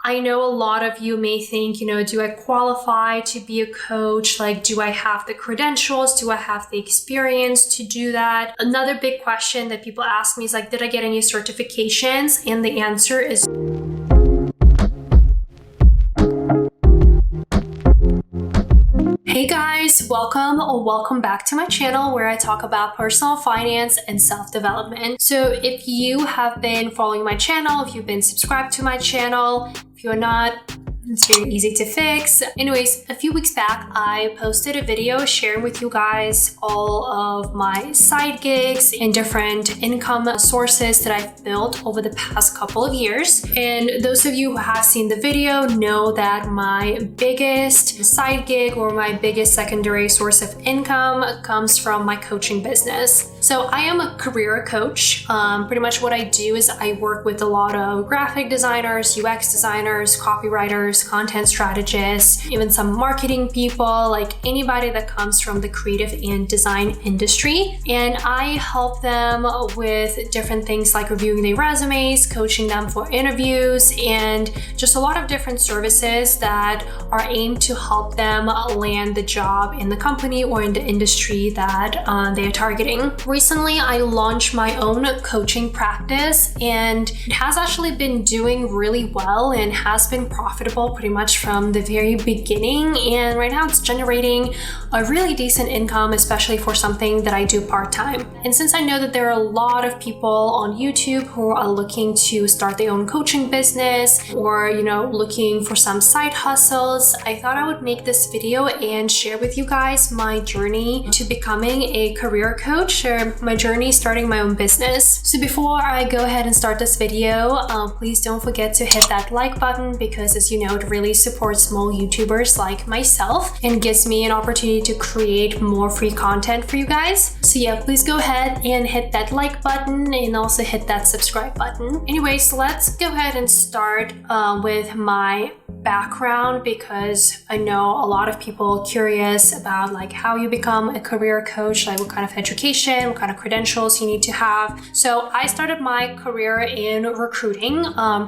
I know a lot of you may think, do I qualify to be a coach? Like, do I have the credentials? Do I have the experience to do that? Another big question that people ask me is like, did I get any certifications? And the answer is Hey guys, welcome or welcome back to my channel where I talk about personal finance and self-development. So if you have been following my channel, if you've been subscribed to my channel, if you're not, it's very easy to fix. Anyways, a few weeks back, I posted a video sharing with you guys all of my side gigs and different income sources that I've built over the past couple of years. And those of you who have seen the video know that my biggest side gig or my biggest secondary source of income comes from my coaching business. So I am a career coach. Pretty much what I do is I work with a lot of graphic designers, UX designers, copywriters, content strategists, even some marketing people, like anybody that comes from the creative and design industry. And I help them with different things like reviewing their resumes, coaching them for interviews, and just a lot of different services that are aimed to help them land the job in the company or in the industry that they are targeting. Recently, I launched my own coaching practice, and it has actually been doing really well and has been profitable pretty much from the very beginning. And right now it's generating a really decent income, especially for something that I do part-time. And since I know that there are a lot of people on YouTube who are looking to start their own coaching business or, looking for some side hustles, I thought I would make this video and share with you guys my journey to becoming a career coach, or my journey starting my own business. So before I go ahead and start this video, please don't forget to hit that like button, because as you know, it really supports small YouTubers like myself and gives me an opportunity to create more free content for you guys. So yeah, please go ahead and hit that like button and also hit that subscribe button. Anyways, let's go ahead and start with my background, because I know a lot of people are curious about like how you become a career coach, like what kind of education, what kind of credentials you need to have. So I started my career in recruiting.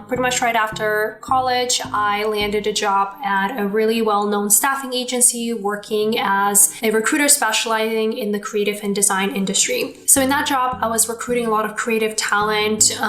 Pretty much right after college, I landed a job at a really well-known staffing agency working as a recruiter specializing in the creative and design industry. So in that job, I was recruiting a lot of creative talent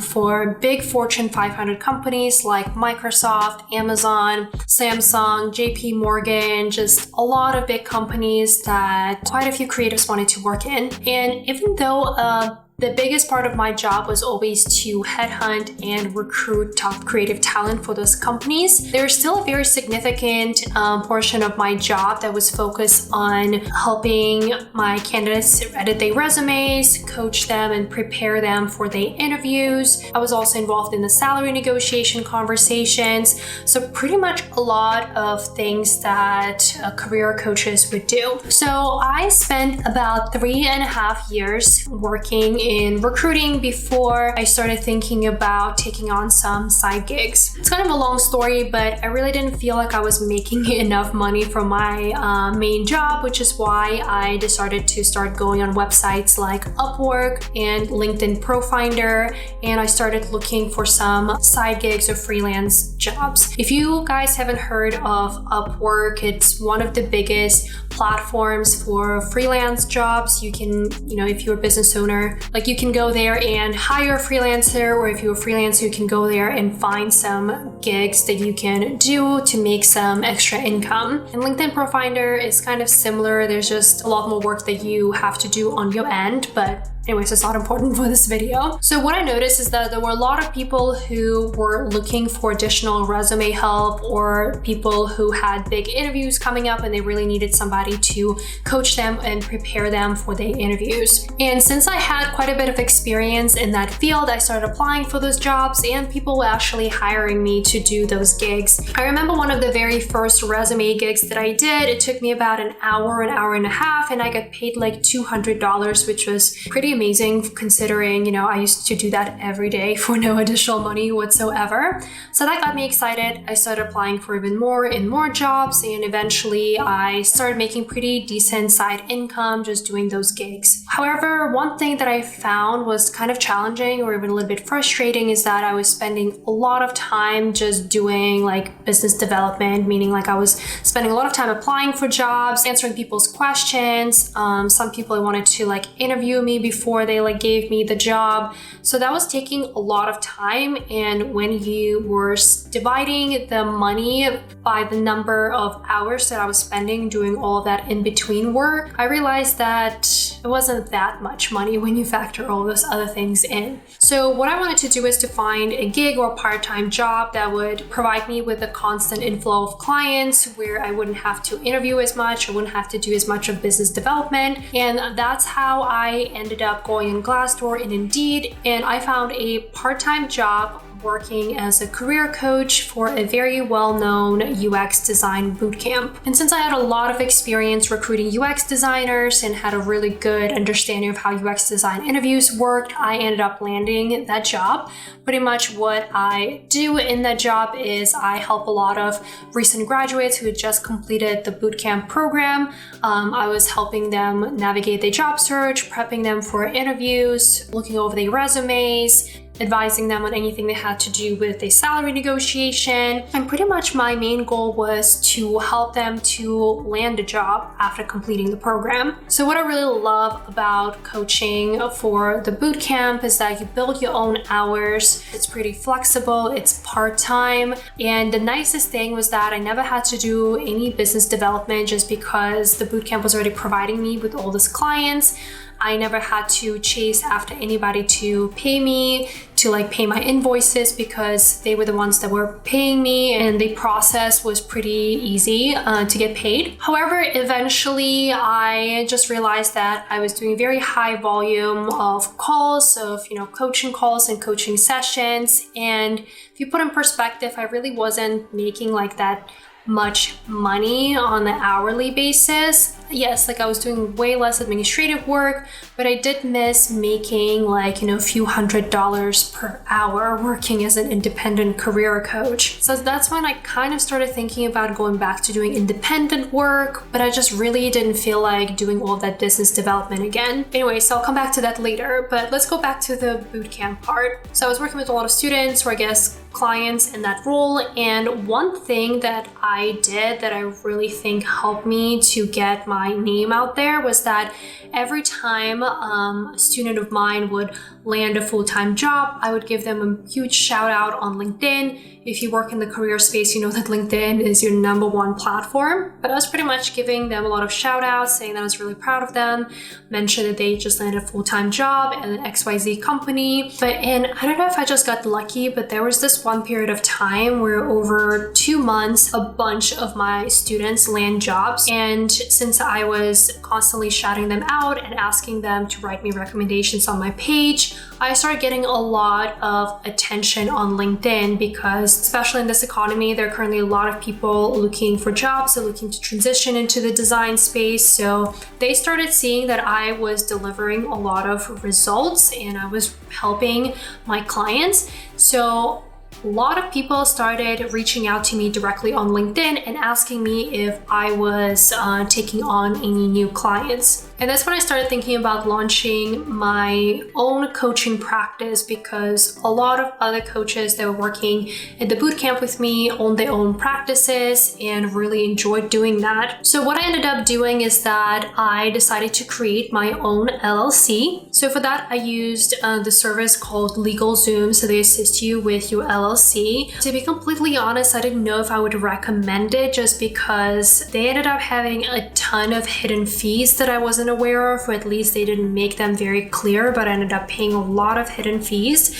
for big Fortune 500 companies like Microsoft, Amazon, Samsung, JP Morgan, just a lot of big companies that quite a few creatives wanted to work in. And even though the biggest part of my job was always to headhunt and recruit top creative talent for those companies, there's still a very significant portion of my job that was focused on helping my candidates edit their resumes, coach them, and prepare them for their interviews. I was also involved in the salary negotiation conversations. So pretty much a lot of things that career coaches would do. So I spent about 3.5 years working in recruiting before I started thinking about taking on some side gigs. It's kind of a long story, but I really didn't feel like I was making enough money from my main job, which is why I decided to start going on websites like Upwork and LinkedIn Pro Finder, and I started looking for some side gigs or freelance jobs. If you guys haven't heard of Upwork, it's one of the biggest platforms for freelance jobs. You can, if you're a business owner, like you can go there and hire a freelancer, or if you're a freelancer, you can go there and find some gigs that you can do to make some extra income. And LinkedIn Pro Finder is kind of similar. There's just a lot more work that you have to do on your end, but anyways, it's not important for this video. So what I noticed is that there were a lot of people who were looking for additional resume help, or people who had big interviews coming up and they really needed somebody to coach them and prepare them for their interviews. And since I had quite a bit of experience in that field, I started applying for those jobs and people were actually hiring me to do those gigs. I remember one of the very first resume gigs that I did, it took me about an hour and a half, and I got paid like $200, which was pretty amazing considering, I used to do that every day for no additional money whatsoever. So that got me excited. I started applying for even more and more jobs, and eventually I started making pretty decent side income just doing those gigs. However, one thing that I found was kind of challenging or even a little bit frustrating is that I was spending a lot of time just doing like business development, meaning like I was spending a lot of time applying for jobs, answering people's questions. Some people wanted to like interview me before they like gave me the job. So that was taking a lot of time. And when you were dividing the money by the number of hours that I was spending doing all that in between work, I realized that it wasn't that much money when you factor all those other things in. So what I wanted to do is to find a gig or part-time job that would provide me with a constant inflow of clients where I wouldn't have to interview as much, I wouldn't have to do as much of business development. And that's how I ended up going on Glassdoor and Indeed. And I found a part-time job working as a career coach for a very well-known UX design bootcamp. And since I had a lot of experience recruiting UX designers and had a really good understanding of how UX design interviews worked, I ended up landing that job. Pretty much what I do in that job is I help a lot of recent graduates who had just completed the bootcamp program. I was helping them navigate their job search, prepping them for interviews, looking over their resumes, advising them on anything they had to do with a salary negotiation. And pretty much my main goal was to help them to land a job after completing the program. So what I really love about coaching for the bootcamp is that you build your own hours. It's pretty flexible, it's part-time. And the nicest thing was that I never had to do any business development just because the bootcamp was already providing me with all these clients. I never had to chase after anybody to pay me, to like pay my invoices because they were the ones that were paying me, and the process was pretty easy to get paid. However, eventually I just realized that I was doing very high volume of calls, of coaching calls and coaching sessions. And if you put in perspective, I really wasn't making like that much money on an hourly basis. Yes, like I was doing way less administrative work, but I did miss making like, a few $100s per hour working as an independent career coach. So that's when I kind of started thinking about going back to doing independent work, but I just really didn't feel like doing all of that business development again. Anyway, so I'll come back to that later, but let's go back to the bootcamp part. So I was working with a lot of students, or I guess clients in that role. And one thing that I did that I really think helped me to get my name out there was that every time a student of mine would land a full-time job, I would give them a huge shout out on LinkedIn. If you work in the career space, you know that LinkedIn is your #1 platform. But I was pretty much giving them a lot of shout outs, saying that I was really proud of them, mentioned that they just landed a full-time job at an XYZ company. And I don't know if I just got lucky, but there was this one period of time where over 2 months, a bunch of my students land jobs. And since I was constantly shouting them out and asking them to write me recommendations on my page, I started getting a lot of attention on LinkedIn because, especially in this economy, there are currently a lot of people looking for jobs, so looking to transition into the design space. So they started seeing that I was delivering a lot of results and I was helping my clients. So a lot of people started reaching out to me directly on LinkedIn and asking me if I was taking on any new clients. And that's when I started thinking about launching my own coaching practice, because a lot of other coaches that were working at the bootcamp with me owned their own practices and really enjoyed doing that. So what I ended up doing is that I decided to create my own LLC. So for that, I used the service called LegalZoom. So they assist you with your LLC. To be completely honest, I didn't know if I would recommend it just because they ended up having a ton of hidden fees that I wasn't aware of, or at least they didn't make them very clear, but I ended up paying a lot of hidden fees.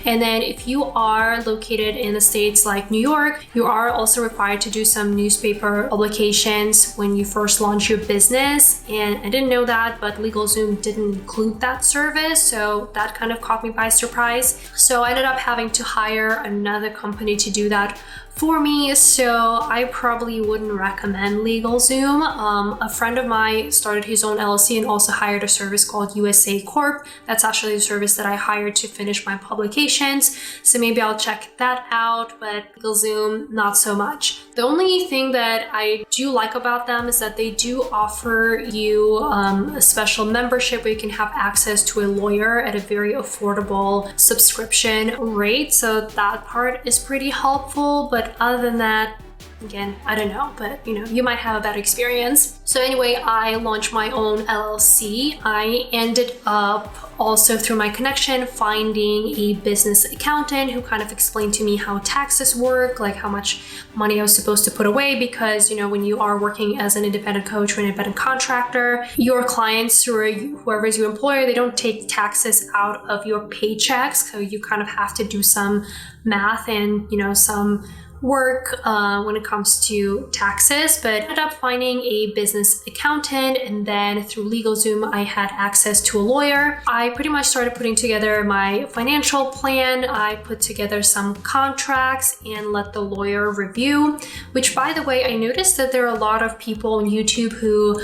And then if you are located in the states like New York, you are also required to do some newspaper publications when you first launch your business. And I didn't know that, but LegalZoom didn't include that service, so that kind of caught me by surprise. So I ended up having to hire another company to do that for me, so I probably wouldn't recommend LegalZoom. A friend of mine started his own LLC and also hired a service called USA Corp. That's actually the service that I hired to finish my publications, so maybe I'll check that out, but LegalZoom, not so much. The only thing that I do like about them is that they do offer you a special membership where you can have access to a lawyer at a very affordable subscription rate, so that part is pretty helpful. But other than that, again, I don't know, but you might have a better experience. So anyway, I launched my own LLC. I ended up also through my connection finding a business accountant who kind of explained to me how taxes work, like how much money I was supposed to put away, because when you are working as an independent coach or an independent contractor, your clients or whoever is your employer, they don't take taxes out of your paychecks, so you kind of have to do some math and some work when it comes to taxes. But I ended up finding a business accountant, and then through LegalZoom I had access to a lawyer. I pretty much started putting together my financial plan. I put together some contracts and let the lawyer review, which, by the way, I noticed that there are a lot of people on YouTube who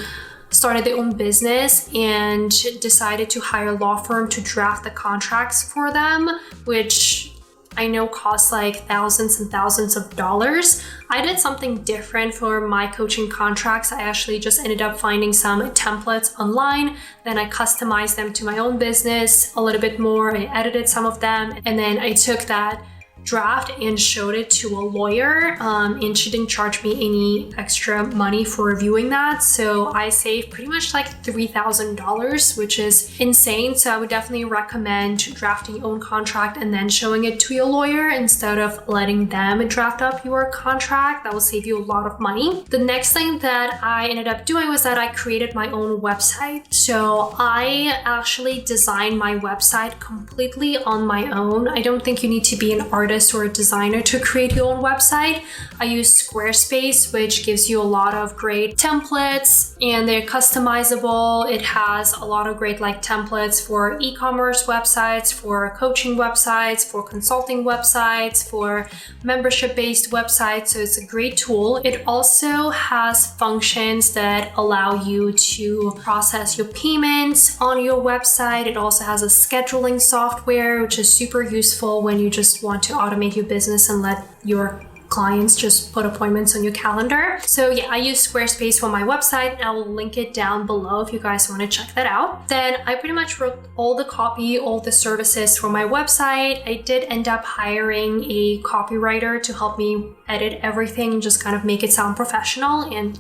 started their own business and decided to hire a law firm to draft the contracts for them, which I know costs like thousands and thousands of dollars. I did something different for my coaching contracts. I actually just ended up finding some templates online. Then I customized them to my own business a little bit more. I edited some of them, and then I took that draft and showed it to a lawyer, and she didn't charge me any extra money for reviewing that. So I saved pretty much like $3,000, which is insane. So I would definitely recommend drafting your own contract and then showing it to your lawyer instead of letting them draft up your contract. That will save you a lot of money. The next thing that I ended up doing was that I created my own website. So I actually designed my website completely on my own. I don't think you need to be an artist or a designer to create your own website. I use Squarespace, which gives you a lot of great templates and they're customizable. It has a lot of great templates for e-commerce websites, for coaching websites, for consulting websites, for membership-based websites. So it's a great tool. It also has functions that allow you to process your payments on your website. It also has a scheduling software, which is super useful when you just want to automate your business and let your clients just put appointments on your calendar. So yeah, I use Squarespace for my website, and I will link it down below if you guys want to check that out. Then I pretty much wrote all the copy, all the services for my website. I did end up hiring a copywriter to help me edit everything and just kind of make it sound professional. And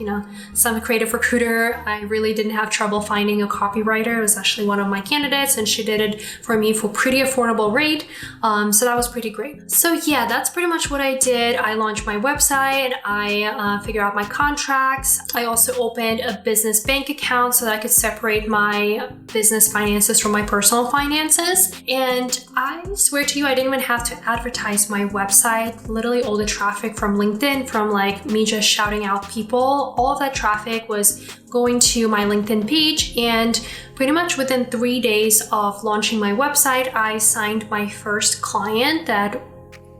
some creative recruiter, I really didn't have trouble finding a copywriter. It was actually one of my candidates, and she did it for me for pretty affordable rate. So that was pretty great. So yeah, that's pretty much what I did. I launched my website. I figured out my contracts. I also opened a business bank account so that I could separate my business finances from my personal finances. And I swear to you, I didn't even have to advertise my website. Literally all the traffic from LinkedIn, from me just shouting out people, all of that traffic was going to my LinkedIn page. And pretty much within 3 days of launching my website, I signed my first client that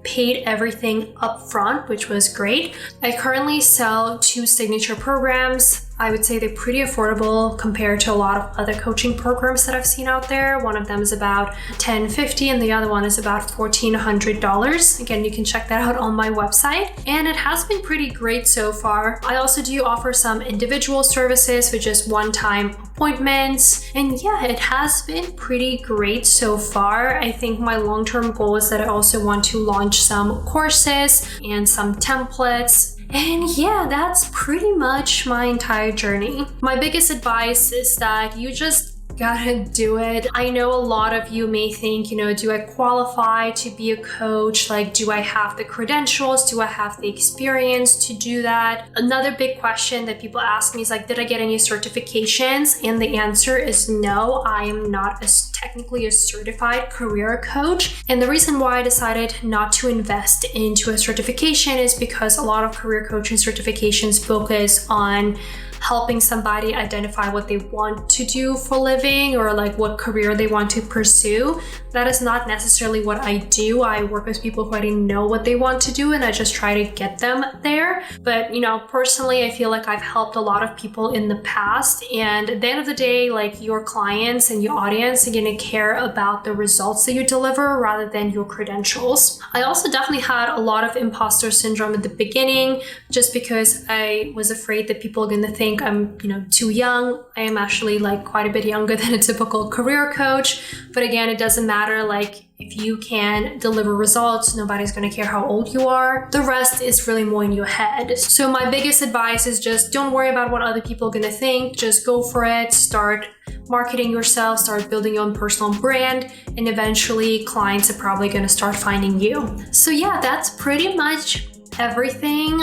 paid everything up front, which was great. I currently sell 2 signature programs. I would say they're pretty affordable compared to a lot of other coaching programs that I've seen out there. One of them is about $1,050 and the other one is about $1,400. Again, you can check that out on my website. And it has been pretty great so far. I also do offer some individual services with just one-time appointments. And yeah, it has been pretty great so far. I think my long-term goal is that I also want to launch some courses and some templates. And yeah, that's pretty much my entire journey. My biggest advice is that you just gotta do it. I know a lot of you may think, do I qualify to be a coach? Do I have the credentials? Do I have the experience to do that? Another big question that people ask me is did I get any certifications? And the answer is no, I am not technically a certified career coach. And the reason why I decided not to invest into a certification is because a lot of career coaching certifications focus on helping somebody identify what they want to do for a living or what career they want to pursue. that is not necessarily what I do. I work with people who already know what they want to do and I just try to get them there. But, you know, personally, I feel like I've helped a lot of people in the past, and at the end of the day, like, your clients and your audience are going to care about the results that you deliver rather than your credentials. I also definitely had a lot of imposter syndrome at the beginning, just because I was afraid that people are going to think I'm, you know, too young. I am actually like quite a bit younger than a typical career coach. But again, it doesn't matter. Like, if you can deliver results, nobody's going to care how old you are. The rest is really more in your head. So my biggest advice is just don't worry about what other people are going to think. Just go for it. Start marketing yourself, start building your own personal brand, and eventually clients are probably going to start finding you. So yeah, that's pretty much everything.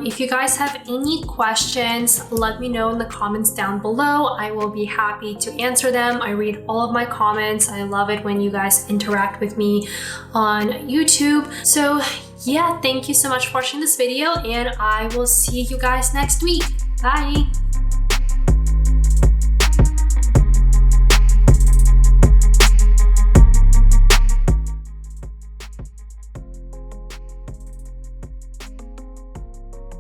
If you guys have any questions, let me know in the comments down below. I will be happy to answer them. I read all of my comments. I love it when you guys interact with me on YouTube. So yeah, thank you so much for watching this video, and I will see you guys next week. Bye.